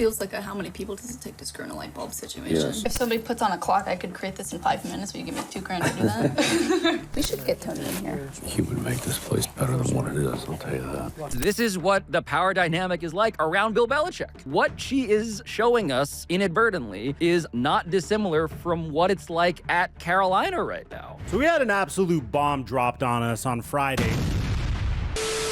feels like a how many people does it take to screw in a light bulb situation. Yes. If somebody puts on a clock, I could create this in 5 minutes. Will you give me $2,000 to do that? We should get Tony in here. He would make this place better than what it is, I'll tell you that. This is what the power dynamic is like around Bill Belichick. What she is showing us inadvertently is not dissimilar from what it's like at Carolina right now. So we had an absolute bomb dropped on us on Friday.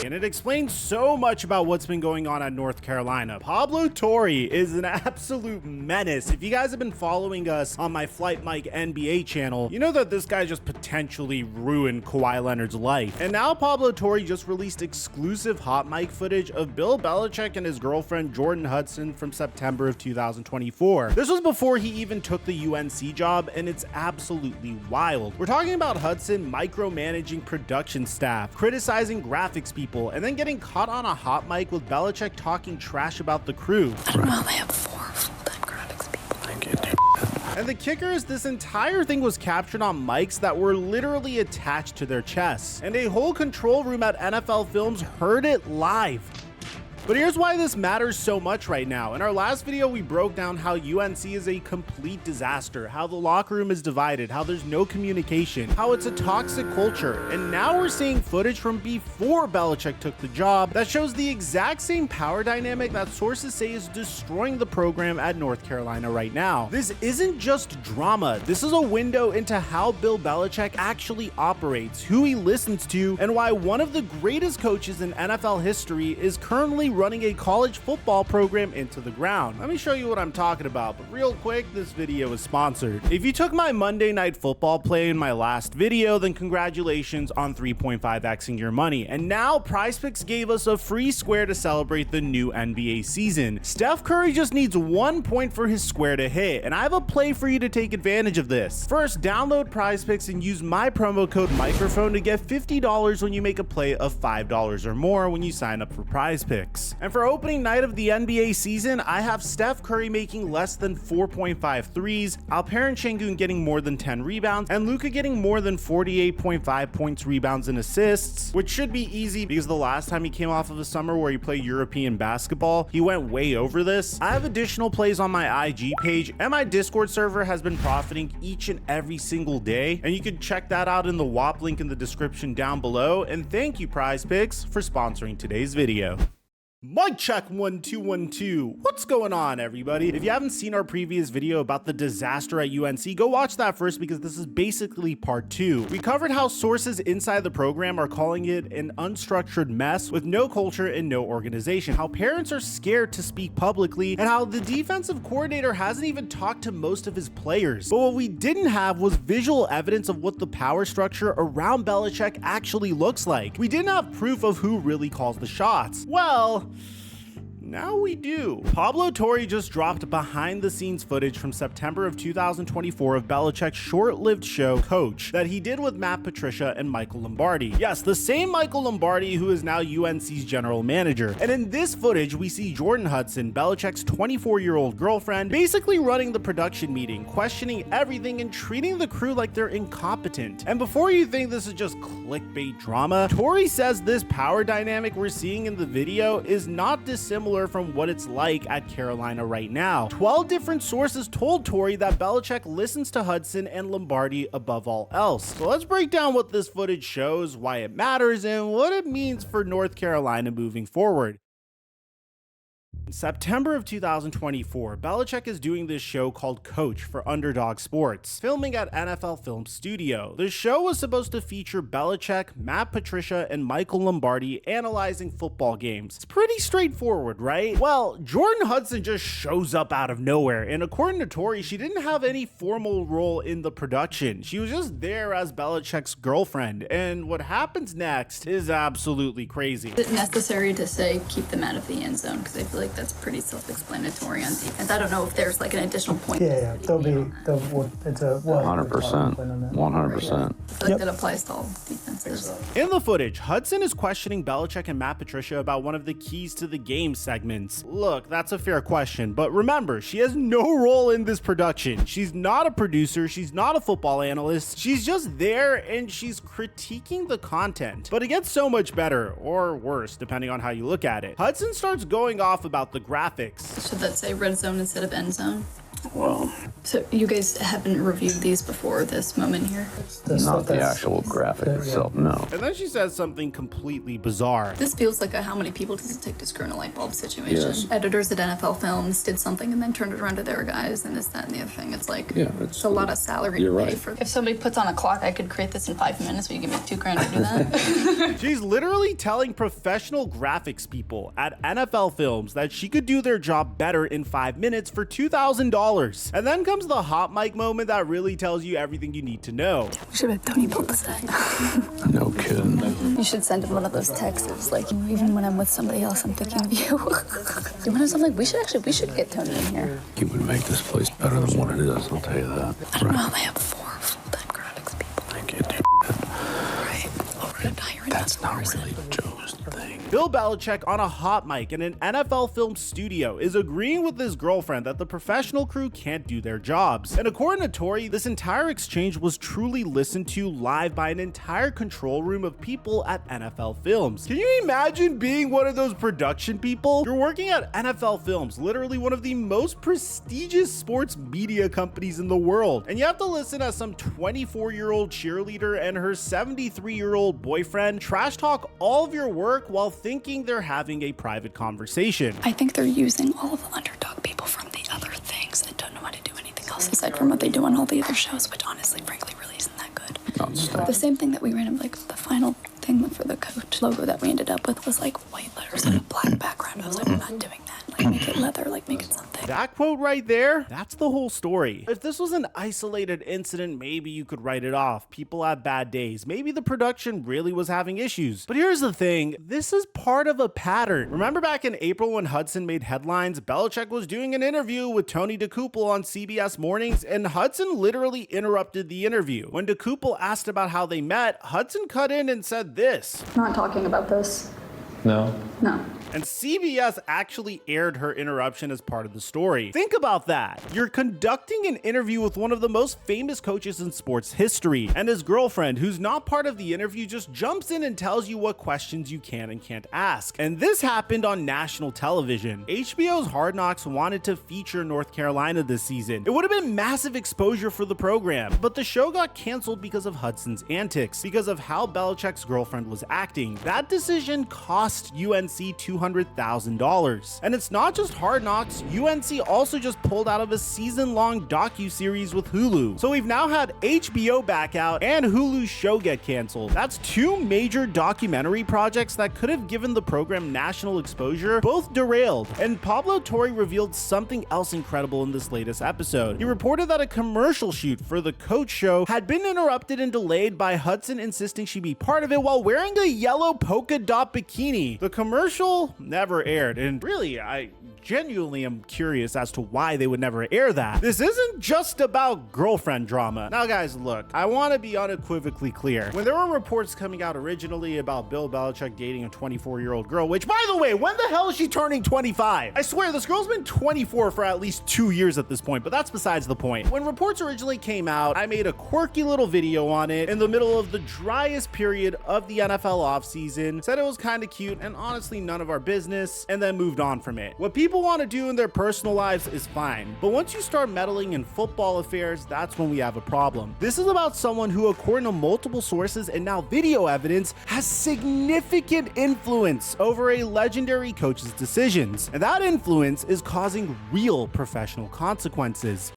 And it explains so much about what's been going on at North Carolina. Pablo Torre is an absolute menace. If you guys have been following us on my Flight Mike NBA channel, you know that this guy just potentially ruined Kawhi Leonard's life. And now Pablo Torre just released exclusive hot mic footage of Bill Belichick and his girlfriend Jordan Hudson from September of 2024. This was before he even took the UNC job, and it's absolutely wild. We're talking about Hudson micromanaging production staff, criticizing graphics people, and then getting caught on a hot mic with Belichick talking trash about the crew. I don't know, they have 4 full-time graphics people. I can't do And the kicker is this entire thing was captured on mics that were literally attached to their chests. And a whole control room at NFL Films heard it live. But here's why this matters so much right now. In our last video, we broke down how UNC is a complete disaster, how the locker room is divided, how there's no communication, how it's a toxic culture. And now we're seeing footage from before Belichick took the job that shows the exact same power dynamic that sources say is destroying the program at North Carolina right now. This isn't just drama. This is a window into how Bill Belichick actually operates, who he listens to, and why one of the greatest coaches in NFL history is currently running a college football program into the ground. Let me show you what I'm talking about, but real quick, this video is sponsored. If you took my Monday Night Football play in my last video, then congratulations on 3.5xing your money. And now PrizePicks gave us a free square to celebrate the new NBA season. Steph Curry just needs 1 point for his square to hit, and I have a play for you to take advantage of this. First, download PrizePicks and use my promo code Mikerophone to get $50 when you make a play of $5 or more when you sign up for PrizePicks. And for opening night of the NBA season, I have Steph Curry making less than 4.5 threes, Alperen Şengün getting more than 10 rebounds, and Luka getting more than 48.5 points, rebounds, and assists, which should be easy because the last time he came off of a summer where he played European basketball, he went way over this. I have additional plays on my IG page, and my Discord server has been profiting each and every single day, and you can check that out in the WAP link in the description down below. And thank you, PrizePicks, for sponsoring today's video. Mic check 1 2 1 2. What's going on, everybody? If you haven't seen our previous video about the disaster at UNC, go watch that first because this is basically part 2. We covered how sources inside the program are calling it an unstructured mess with no culture and no organization, how parents are scared to speak publicly, and how the defensive coordinator hasn't even talked to most of his players. But what we didn't have was visual evidence of what the power structure around Belichick actually looks like. We didn't have proof of who really calls the shots. Well, now we do. Pablo Torre just dropped behind the scenes footage from September of 2024 of Belichick's short-lived show Coach that he did with Matt Patricia and Michael Lombardi. Yes, the same Michael Lombardi who is now UNC's general manager. And in this footage, we see Jordan Hudson, Belichick's 24-year-old girlfriend, basically running the production meeting, questioning everything and treating the crew like they're incompetent. And before you think this is just clickbait drama, Torre says this power dynamic we're seeing in the video is not dissimilar from what it's like at Carolina right now. 12 different sources told Torre that Belichick listens to Hudson and Lombardi above all else. So let's break down what this footage shows, why it matters, and what it means for North Carolina moving forward. In September of 2024, Belichick is doing this show called Coach for Underdog Sports, filming at NFL Film Studio. The show was supposed to feature Belichick, Matt Patricia, and Michael Lombardi analyzing football games. It's pretty straightforward, right? Well, Jordan Hudson just shows up out of nowhere, and according to Torre, she didn't have any formal role in the production. She was just there as Belichick's girlfriend, and what happens next is absolutely crazy. Is it necessary to say keep them out of the end zone? Because I feel like that's pretty self-explanatory on defense. I don't know if there's like an additional point. Yeah, it's a 100%. 100%. I feel like that applies to all defenses. In the footage, Hudson is questioning Belichick and Matt Patricia about one of the keys to the game segments. Look, that's a fair question, but remember, she has no role in this production. She's not a producer, she's not a football analyst, she's just there and she's critiquing the content. But it gets so much better, or worse, depending on how you look at it. Hudson starts going off about about the graphics. Should that say red zone instead of end zone? Well, So you guys haven't reviewed these before this moment here? not the actual graphic itself, no. And then she says something completely bizarre. This feels like a how many people does it take to screw in a light bulb situation. Yes. Editors at NFL Films did something and then turned it around to their guys and this, that, and the other thing. It's like, Yeah, it's a lot of salary you're to pay right. for. If somebody puts on a clock, I could create this in 5 minutes. Will you give me $2,000 to do that? She's literally telling professional graphics people at NFL Films that she could do their job better in 5 minutes for $2,000. And then comes the hot mic moment that really tells you everything you need to know. We should have Tony pull the set. No kidding. You should send him one of those texts. Like, even when I'm with somebody else, I'm thinking of you. When I'm like, we should get Tony in here. You would make this place better than what it is, I'll tell you that. I don't know how they have 4 full-time graphics people. I can't do Right. Over to hiring That's that not person. really Joe's thing. Bill Belichick on a hot mic in an NFL film studio is agreeing with his girlfriend that the professional crew can't do their jobs. And according to Tori, this entire exchange was truly listened to live by an entire control room of people at NFL Films. Can you imagine being one of those production people? You're working at NFL Films, literally one of the most prestigious sports media companies in the world. And you have to listen as some 24-year-old cheerleader and her 73-year-old boyfriend trash talk all of your work while thinking they're having a private conversation. I think they're using all of the underdog people from the other things and don't know how to do anything else aside from what they do on all the other shows, which honestly, frankly, really isn't that good. Nonstop. The same thing that we ran, like the final thing for the coach logo that we ended up with was like white letters on a black background. I was like, I'm not doing that. Like, make it leather, like, make it something. That quote right there, that's the whole story. If this was an isolated incident, maybe you could write it off. People have bad days. Maybe the production really was having issues. But here's the thing, this is part of a pattern. Remember back in April when Hudson made headlines, Belichick was doing an interview with Tony DeCouple on CBS Mornings, and Hudson literally interrupted the interview. When DeCouple asked about how they met, Hudson cut in and said this. Not talking about this. No. No. And CBS actually aired her interruption as part of the story. Think about that. You're conducting an interview with one of the most famous coaches in sports history, and his girlfriend, who's not part of the interview, just jumps in and tells you what questions you can and can't ask. And this happened on national television. HBO's Hard Knocks wanted to feature North Carolina this season. It would have been massive exposure for the program, but the show got canceled because of Hudson's antics, because of how Belichick's girlfriend was acting. That decision cost UNC $200,000. And it's not just Hard Knocks, UNC also just pulled out of a season-long docu-series with Hulu. So we've now had HBO back out and Hulu's show get canceled. That's 2 major documentary projects that could have given the program national exposure, both derailed. And Pablo Torre revealed something else incredible in this latest episode. He reported that a commercial shoot for the Coach Show had been interrupted and delayed by Hudson insisting she be part of it while wearing a yellow polka dot bikini. The commercial never aired, and really, I genuinely am curious as to why they would never air that. This isn't just about girlfriend drama. Now guys, look, I want to be unequivocally clear. When there were reports coming out originally about Bill Belichick dating a 24-year-old girl, which by the way, when the hell is she turning 25? I swear this girl's been 24 for at least 2 years at this point, but that's besides the point. When reports originally came out, I made a quirky little video on it in the middle of the driest period of the NFL offseason, said it was kind of cute and honestly none of our business, and then moved on from it. What people want to do in their personal lives is fine, but once you start meddling in football affairs, that's when we have a problem. This is about someone who, according to multiple sources and now video evidence, has significant influence over a legendary coach's decisions, and that influence is causing real professional consequences.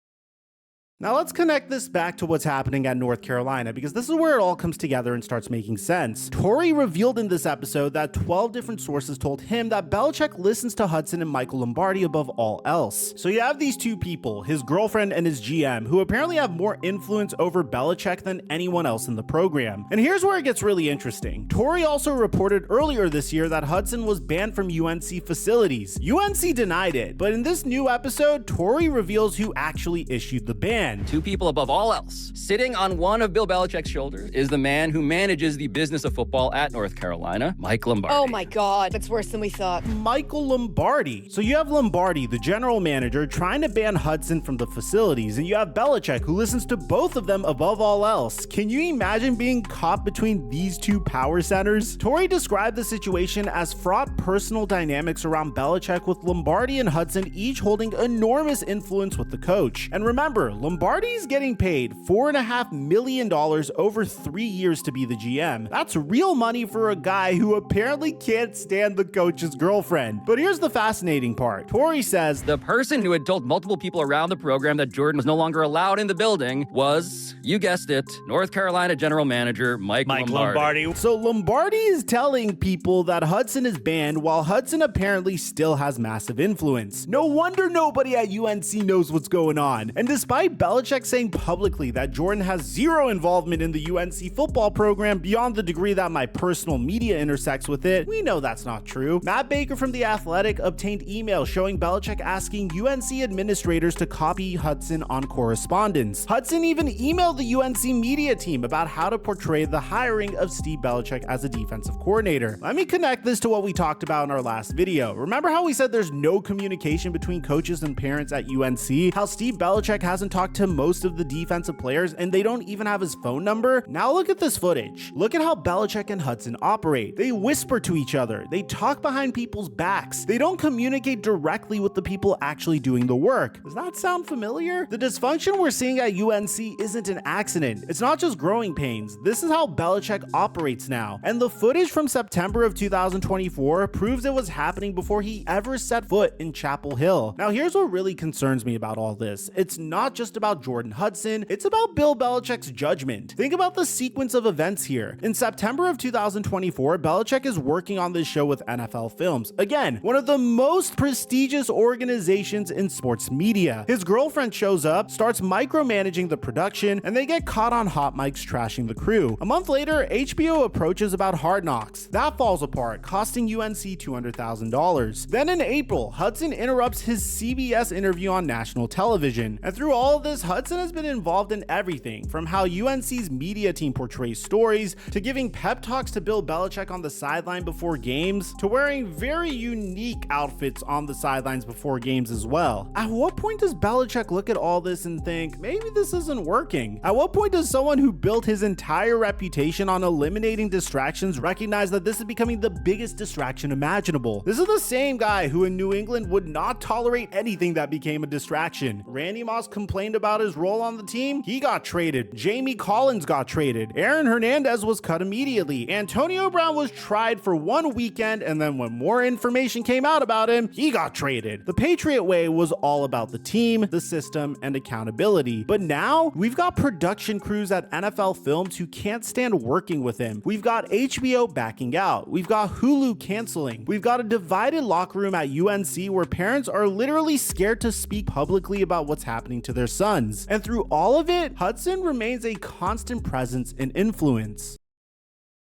Now let's connect this back to what's happening at North Carolina, because this is where it all comes together and starts making sense. Tori revealed in this episode that 12 different sources told him that Belichick listens to Hudson and Michael Lombardi above all else. So you have these two people, his girlfriend and his GM, who apparently have more influence over Belichick than anyone else in the program. And here's where it gets really interesting. Tori also reported earlier this year that Hudson was banned from UNC facilities. UNC denied it, but in this new episode, Tori reveals who actually issued the ban. man. Two people above all else. Sitting on one of Bill Belichick's shoulders is the man who manages the business of football at North Carolina, Mike Lombardi. Oh my God, that's worse than we thought. Michael Lombardi. So you have Lombardi, the general manager, trying to ban Hudson from the facilities, and you have Belichick, who listens to both of them above all else. Can you imagine being caught between these two power centers? Tori described the situation as fraught personal dynamics around Belichick, with Lombardi and Hudson each holding enormous influence with the coach. And remember, Lombardi's getting paid $4.5 million over 3 years to be the GM. That's real money for a guy who apparently can't stand the coach's girlfriend. But here's the fascinating part. Tori says, the person who had told multiple people around the program that Jordan was no longer allowed in the building was, you guessed it, North Carolina general manager Mike Lombardi. So Lombardi is telling people that Hudson is banned, while Hudson apparently still has massive influence. No wonder nobody at UNC knows what's going on. And despite Belichick saying publicly that Jordan has zero involvement in the UNC football program beyond the degree that my personal media intersects with it, we know that's not true. Matt Baker from The Athletic obtained emails showing Belichick asking UNC administrators to copy Hudson on correspondence. Hudson even emailed the UNC media team about how to portray the hiring of Steve Belichick as a defensive coordinator. Let me connect this to what we talked about in our last video. Remember how we said there's no communication between coaches and parents at UNC? How Steve Belichick hasn't talked to most of the defensive players and they don't even have his phone number? Now look at this footage. Look at how Belichick and Hudson operate. They whisper to each other. They talk behind people's backs. They don't communicate directly with the people actually doing the work. Does that sound familiar? The dysfunction we're seeing at UNC isn't an accident. It's not just growing pains. This is how Belichick operates now. And the footage from September of 2024 proves it was happening before he ever set foot in Chapel Hill. Now here's what really concerns me about all this. It's not just about Jordan Hudson, it's about Bill Belichick's judgment. Think about the sequence of events here. In September of 2024, Belichick is working on this show with NFL Films. Again, one of the most prestigious organizations in sports media. His girlfriend shows up, starts micromanaging the production, and they get caught on hot mics trashing the crew. A month later, HBO approaches about Hard Knocks. That falls apart, costing UNC $200,000. Then in April, Hudson interrupts his CBS interview on national television. And through all of this, Hudson has been involved in everything from how UNC's media team portrays stories, to giving pep talks to Bill Belichick on the sideline before games, to wearing very unique outfits on the sidelines before games as well. At what point does Belichick look at all this and think, maybe this isn't working? At what point does someone who built his entire reputation on eliminating distractions recognize that this is becoming the biggest distraction imaginable? This is the same guy who in New England would not tolerate anything that became a distraction. Randy Moss complained about his role on the team. He got traded. Jamie Collins got traded. Aaron Hernandez was cut immediately. Antonio Brown was tried for 1 weekend, and then when more information came out about him, he got traded. The Patriot way was all about the team, the system, and accountability. But now, we've got production crews at NFL Films who can't stand working with him. We've got HBO backing out. We've got Hulu canceling. We've got a divided locker room at UNC where parents are literally scared to speak publicly about what's happening to their sons. And through all of it, Hudson remains a constant presence and influence.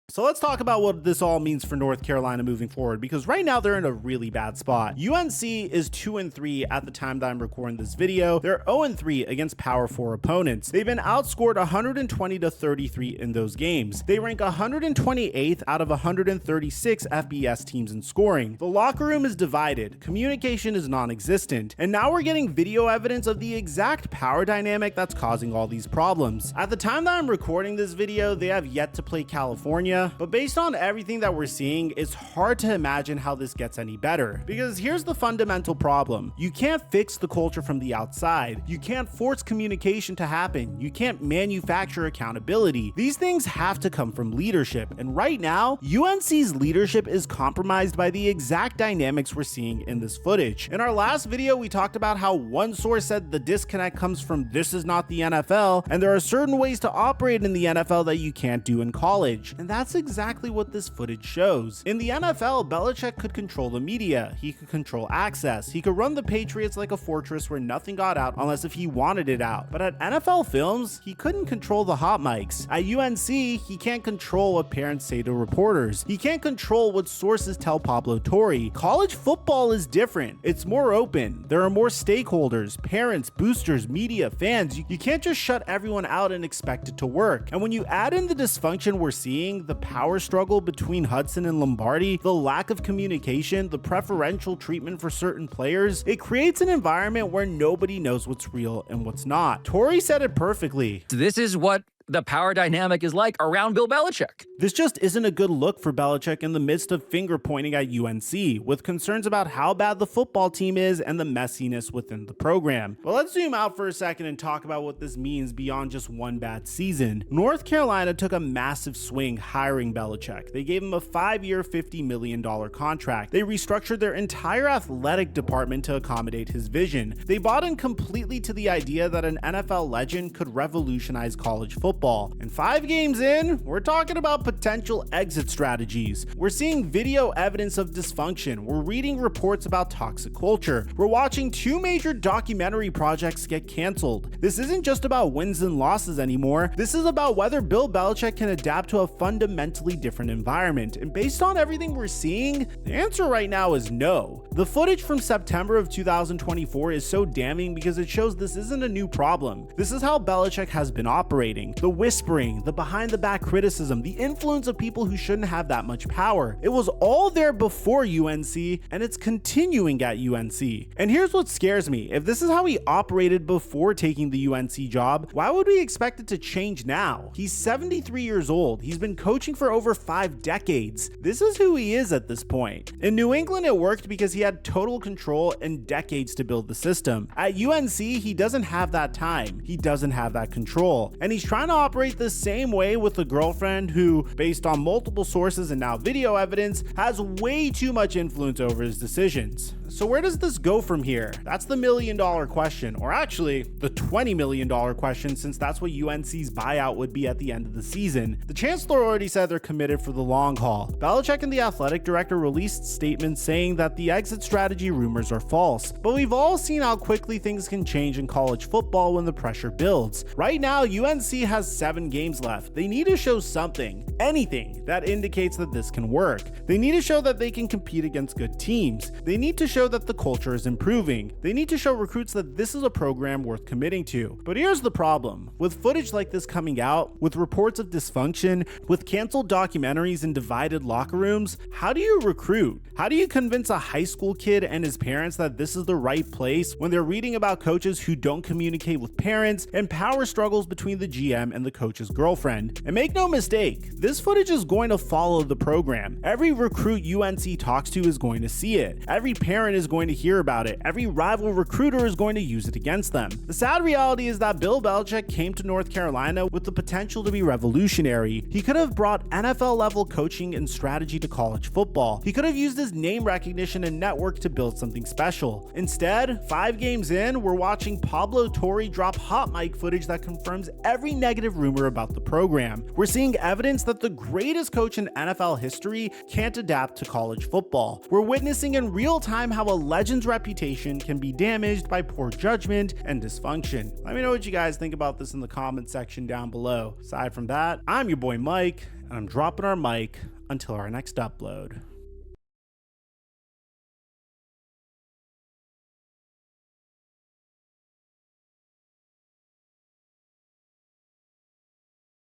So let's talk about what this all means for North Carolina moving forward, because right now they're in a really bad spot. UNC is 2-3 at the time that I'm recording this video. They're 0-3 against Power 4 opponents. They've been outscored 120-33 in those games. They rank 128th out of 136 FBS teams in scoring. The locker room is divided. Communication is non-existent. And now we're getting video evidence of the exact power dynamic that's causing all these problems. At the time that I'm recording this video, they have yet to play California, but based on everything that we're seeing, it's hard to imagine how this gets any better. Because here's the fundamental problem. You can't fix the culture from the outside. You can't force communication to happen. You can't manufacture accountability. These things have to come from leadership. And right now, UNC's leadership is compromised by the exact dynamics we're seeing in this footage. In our last video, we talked about how one source said the disconnect comes from "this is not the NFL," and there are certain ways to operate in the NFL that you can't do in college. And that's that's exactly what this footage shows. In the NFL, Belichick could control the media, he could control access, he could run the Patriots like a fortress where nothing got out unless if he wanted it out. But at NFL Films, he couldn't control the hot mics. At UNC, he can't control what parents say to reporters. He can't control what sources tell Pablo Torre. College football is different. It's more open. There are more stakeholders, parents, boosters, media, fans. You can't just shut everyone out and expect it to work. And when you add in the dysfunction we're seeing, the power struggle between Hudson and Lombardi, the lack of communication, the preferential treatment for certain players, it creates an environment where nobody knows what's real and what's not. Torre said it perfectly. This is what the power dynamic is like around Bill Belichick. This just isn't a good look for Belichick in the midst of finger pointing at UNC, with concerns about how bad the football team is and the messiness within the program. But let's zoom out for a second and talk about what this means beyond just one bad season. North Carolina took a massive swing hiring Belichick. They gave him a 5-year, $50 million contract. They restructured their entire athletic department to accommodate his vision. They bought in completely to the idea that an NFL legend could revolutionize college football. And 5 games in, we're talking about potential exit strategies. We're seeing video evidence of dysfunction. We're reading reports about toxic culture. We're watching 2 major documentary projects get canceled. This isn't just about wins and losses anymore. This is about whether Bill Belichick can adapt to a fundamentally different environment. And based on everything we're seeing, the answer right now is no. The footage from September of 2024 is so damning because it shows this isn't a new problem. This is how Belichick has been operating. The whispering, the behind-the-back criticism, the influence of people who shouldn't have that much power. It was all there before UNC, and it's continuing at UNC. And here's what scares me. If this is how he operated before taking the UNC job, why would we expect it to change now? He's 73 years old. He's been coaching for over 5 decades. This is who he is at this point. In New England, it worked because he had total control and decades to build the system. At UNC, he doesn't have that time. He doesn't have that control. And he's trying to operate the same way with a girlfriend who, based on multiple sources and now video evidence, has way too much influence over his decisions. So where does this go from here? That's the $1 million question, or actually the $20 million question, since that's what UNC's buyout would be at the end of the season. The chancellor already said they're committed for the long haul. Belichick and the athletic director released statements saying that the exit strategy rumors are false, but we've all seen how quickly things can change in college football when the pressure builds. Right now, UNC has 7 games left. They need to show something, anything, that indicates that this can work. They need to show that they can compete against good teams. They need to show that the culture is improving. They need to show recruits that this is a program worth committing to. But here's the problem. With footage like this coming out, with reports of dysfunction, with canceled documentaries and divided locker rooms, how do you recruit? How do you convince a high school kid and his parents that this is the right place when they're reading about coaches who don't communicate with parents and power struggles between the GM and the coach's girlfriend? And make no mistake, this footage is going to follow the program. Every recruit UNC talks to is going to see it. Every parent is going to hear about it. Every rival recruiter is going to use it against them. The sad reality is that Bill Belichick came to North Carolina with the potential to be revolutionary. He could have brought NFL level coaching and strategy to college football. He could have used his name recognition and network to build something special. Instead, 5 games in, we're watching Pablo Torre drop hot mic footage that confirms every negative rumor about the program. We're seeing evidence that the greatest coach in NFL history can't adapt to college football. We're witnessing in real time how a legend's reputation can be damaged by poor judgment and dysfunction. Let me know what you guys think about this in the comment section down below. Aside from that, I'm your boy Mike, and I'm dropping our mic until our next upload.